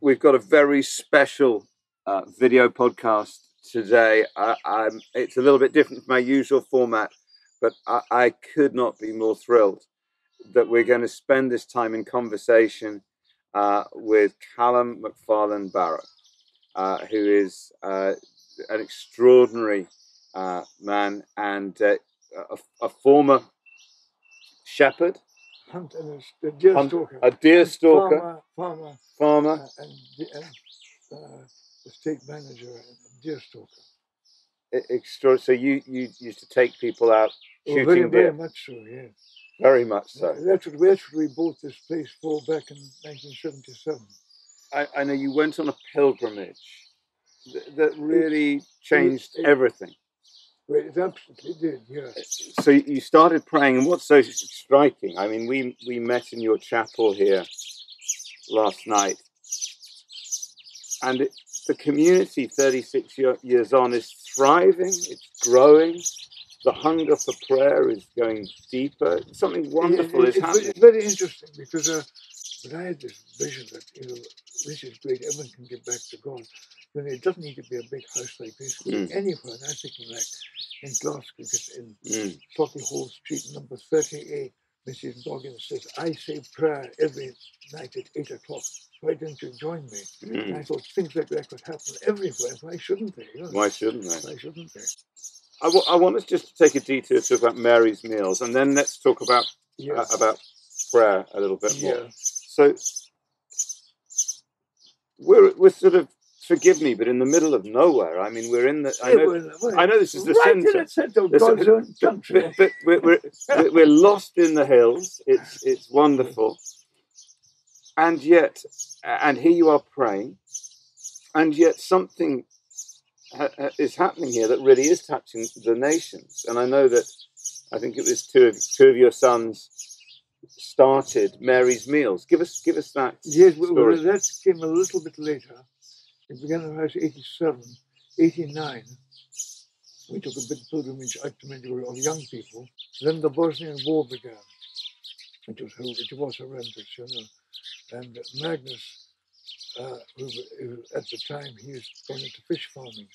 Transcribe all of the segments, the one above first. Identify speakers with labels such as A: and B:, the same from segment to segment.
A: we've got a very special video podcast today. It's a little bit different from my usual format, but I could not be more thrilled that we're going to spend this time in conversation with Calum Macfarlane-Barrow, who is an extraordinary man and a former shepherd.
B: A deer stalker.
A: A deer stalker.
B: Farmer. And estate manager and deer stalker.
A: So you used to take people out shooting deer?
B: Very much so, yes.
A: Very much so.
B: That's what we bought this place for back in 1977.
A: I know you went on a pilgrimage that really changed everything.
B: Well, it absolutely did, yeah.
A: So you started praying, and what's so striking? I mean, we met in your chapel here last night, and the community 36 years on is thriving, it's growing, the hunger for prayer is going deeper. Something wonderful is happening.
B: It's very interesting because when I had this vision that, this is great, everyone can get back to God. It doesn't need to be a big house like this. Anywhere, and I was thinking like in Glasgow, in Slotty Hall Street, number 38, Mrs. Goggins says, I say prayer every night at 8 o'clock. Why don't you join me? And I thought things like that could happen everywhere. Why shouldn't they?
A: Why shouldn't they?
B: Why shouldn't they?
A: I want us just to take a detour to about Mary's meals, and then let's talk about prayer a little bit more. So we're sort of, forgive me, but in the middle of nowhere. I mean, we're in the. I know this is the
B: center of God's own country.
A: But we're lost in the hills. It's wonderful, and yet, and here you are praying, and yet something is happening here that really is touching the nations. And I know that I think it was two of your sons started Mary's Meals. Give us that.
B: Yes,
A: story.
B: That came a little bit later. It began around 87, 89. We took a big pilgrimage out to Medjugorje of young people. Then the Bosnian War began. It was horrendous, And Magnus, who at the time, he was going into fish farming,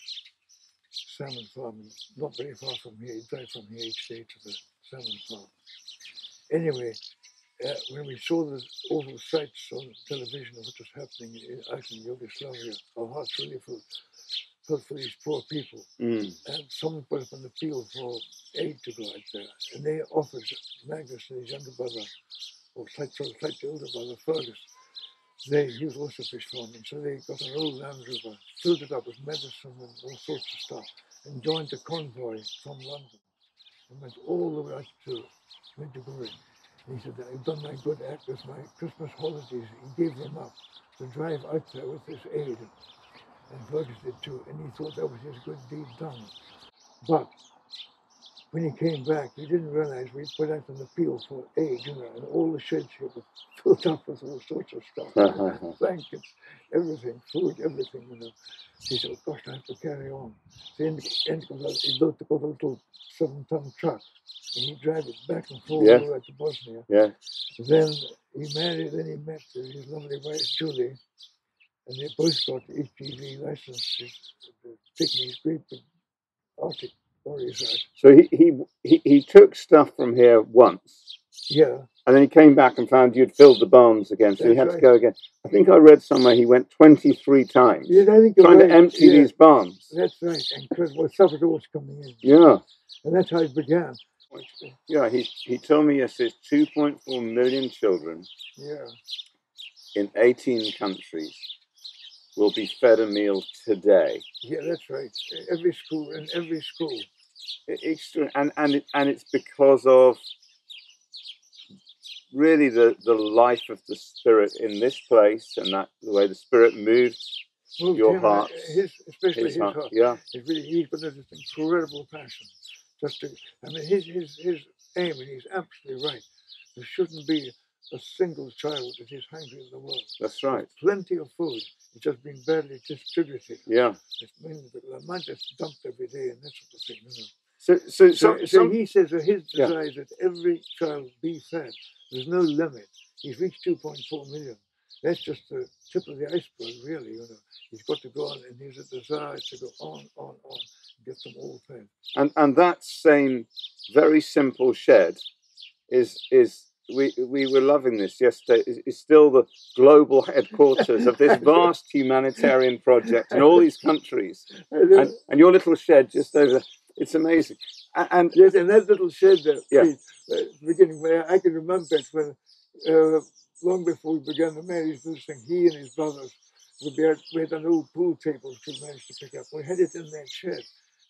B: salmon farming, not very far from here. He'd drive from here each day to the salmon farm. Anyway, when we saw the awful sights on television of what was happening out in Yugoslavia, our hearts really felt for these poor people. And someone put up an appeal for aid to go out there. And they offered Magnus and his younger brother, or slightly older brother, Fergus. He was also fish farming, so they got an old Land Rover, filled it up with medicine and all sorts of stuff, and joined a convoy from London and went all the way out to Medjugorje. He said, I've done my good act with my Christmas holidays. He gave them up to drive out there with his aid. And Fergus did too, and he thought that was his good deed done. But when he came back, he didn't realize we put out an appeal for aid, and all the sheds here were filled up with all sorts of stuff. Blankets, everything, food, everything, He said, gosh, I have to carry on. So he built a little 7-ton truck, and he drove it back and forth all the way to Bosnia. Then he married, then he met his lovely wife, Julie, and they both got HGV licenses, taking these great big Arctic lorries out.
A: So he took stuff from here once.
B: Yeah.
A: And then he came back and found you'd filled the barns again, so he had to go again. I think I read somewhere he went 23 times trying to empty these barns.
B: That's right, and because stuff was always coming in.
A: Yeah.
B: And that's how it began.
A: Yeah, he told me yesterday 2.4 million children in 18 countries will be fed a meal today.
B: Yeah, that's right. Every school.
A: And it's because of really the life of the Spirit in this place, and that the way the Spirit moved your heart.
B: Especially his heart.
A: Yeah.
B: He's got this incredible passion. His aim, and he's absolutely right. There shouldn't be a single child that is hungry in the world.
A: That's right.
B: There's plenty of food. It's just been badly distributed.
A: Yeah.
B: The amount that's dumped every day and that sort of thing. So he says that his desire is that every child be fed. There's no limit. He's reached 2.4 million. that's just the tip of the iceberg, really. You know, he's got to go on, and he's a desire to go on, get them all fed.
A: And that same very simple shed is we were loving this yesterday. Is still the global headquarters of this vast humanitarian project in all these countries, and your little shed just over there. It's amazing. And
B: yes, and that little shed there,
A: yeah.
B: Beginning where I can remember it when long before we began the marriage thing, he and his brothers we had an old pool table which we managed to pick up. We had it in that shed.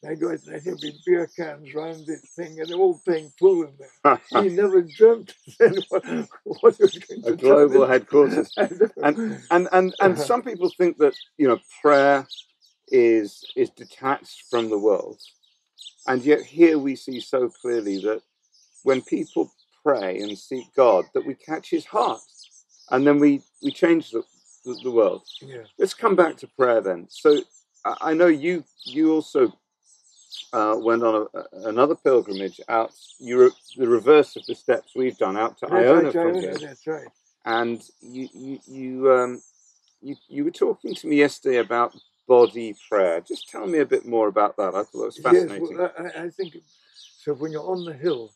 B: And I go out and there'd be beer cans round this thing and the whole thing full in there. He never dreamt then what it was going to
A: a global headquarters. And some people think that, you know, prayer is detached from the world. And yet here we see so clearly that when people pray and seek God, that we catch his heart. And then we change the world.
B: Yeah.
A: Let's come back to prayer then. So I know you also went on another pilgrimage out. You were the reverse of the steps we've done, out to Iona from here.
B: That's right.
A: And you were talking to me yesterday about body prayer. Just tell me a bit more about that. I thought it was fascinating.
B: Yes, well, I think so. When you're on the hill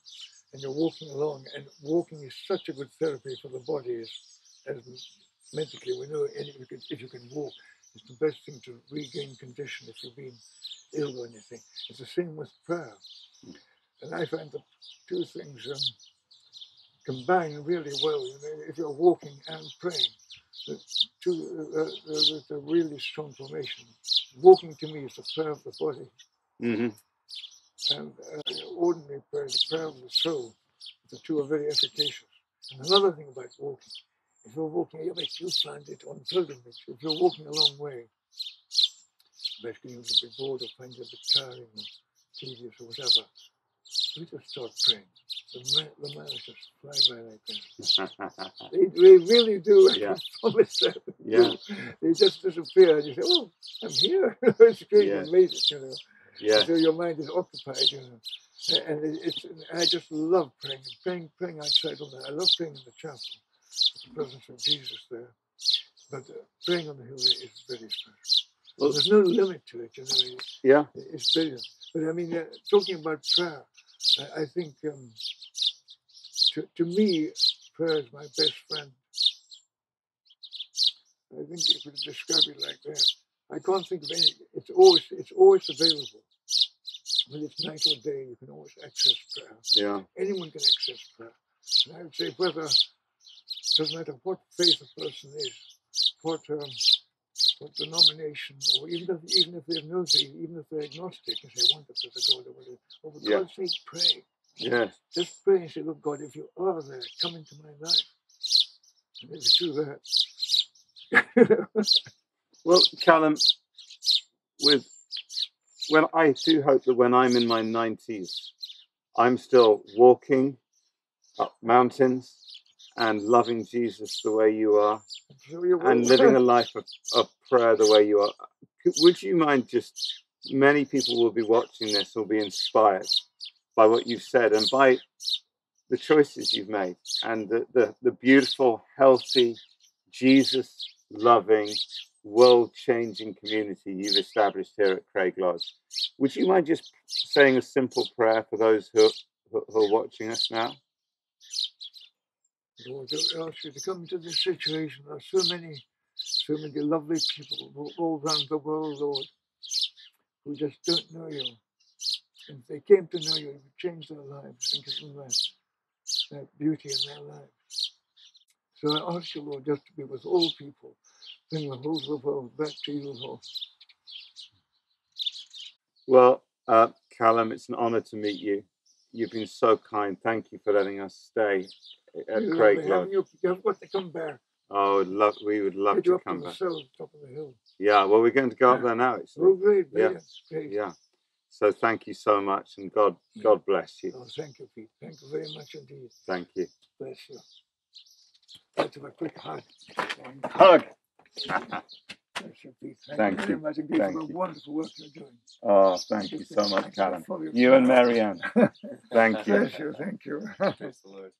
B: and you're walking along, and walking is such a good therapy for the body, as medically we know, if you can walk, it's the best thing to regain condition if you've been ill or anything. It's the same with prayer. And I find the two things combine really well. You know, if you're walking and praying, there's a really strong formation. Walking to me is the prayer of the body.
A: Mm-hmm.
B: And ordinary prayer, the prayer of the soul, the two are very efficacious. And another thing about walking, if you're walking, you find it on pilgrimage. If you're walking a long way, basically you'll be bored or find it a bit tiring or tedious or whatever, we just start praying. The man just fly by like that. They really do.
A: Yeah.
B: I promise that.
A: Yeah.
B: They just disappear, and you say, "Oh, I'm here." It's great,
A: Yeah.
B: you made it, you know.
A: Yeah.
B: So your mind is occupied, you know. And I just love praying outside on that. I love praying in the chapel, with the presence of Jesus there. But praying on the hill is very special. Well, there's no limit to it, you know.
A: Yeah.
B: It's brilliant. But I mean, talking about prayer, I think to me, prayer is my best friend. I think if we describe it like that, I can't think of any. It's always available. Whether it's night or day, you can always access prayer.
A: Yeah.
B: Anyone can access prayer. And I would say whether doesn't matter what faith a person is, what denomination, or even if they're no faith, even if they're agnostic and say, I want to there's a God or whatever, or for God's sake, pray.
A: Yes.
B: Just pray and say, look, God, if you are there, come into my life. And if you do that.
A: Well, Calum, I do hope that when I'm in my 90s, I'm still walking up mountains and loving Jesus the way you are, and living a life of prayer the way you are. Would you mind many people will be watching this, will be inspired by what you've said and by the choices you've made and the beautiful, healthy, Jesus-loving, world-changing community you've established here at Greig Lodge. Would you mind just saying a simple prayer for those who are watching us now?
B: Lord, I ask you to come into this situation. There are so many lovely people all around the world, Lord, who just don't know you. And if they came to know you, it would change their lives and give them that beauty in their lives. So I ask you, Lord, just to be with all people, bring the whole of the world back to you, Lord.
A: Well, Calum, it's an honour to meet you. You've been so kind. Thank you for letting us stay at Greig Lodge.
B: You've got to come back.
A: Oh, we would love to come back.
B: Top of the hill.
A: Yeah, well, we're going to go up there now, actually.
B: Oh, great.
A: Yeah.
B: Great.
A: Yeah. So thank you so much, and God bless you.
B: Oh, thank you, Pete. Thank you very much indeed.
A: Thank you.
B: Bless you. Let's have a quick hug.
A: Hug.
B: Bless you, Pete.
A: Thank you
B: very much indeed for the wonderful work you're doing.
A: Oh, thank you so much, Calum. You and Marianne. Thank you.
B: Bless you. Thank you.
A: Praise the Lord.